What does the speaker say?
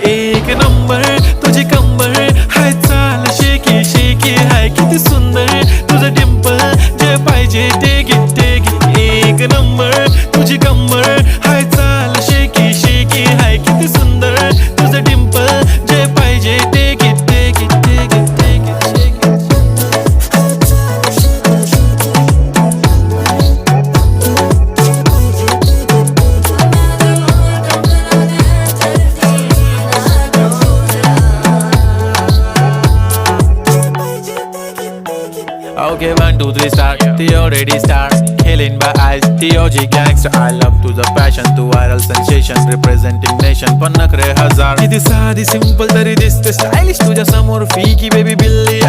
एक नंबर तुझी कंबर हाय, चाल शेकी शेकी हाय, किती सुंदर तुझं डिंपल, जे पाहिजे ते घे ते घे. एक नंबर तुझी कंबर हाय, चाल शेकी शेकी हाय, किती सुंदर तुझं डिंपल, जे पाहिजे ते घे ते घे ते घे ते घे. Okay, 1, 2, 3 start. The already starts. Killing by eyes. The OG gangster. I love to the passion, to viral sensation, representing nation. पण नखरे हजार. किती साधी simple तरी दिसते stylish तुझ्या समोर, फीकी baby बिल्ली.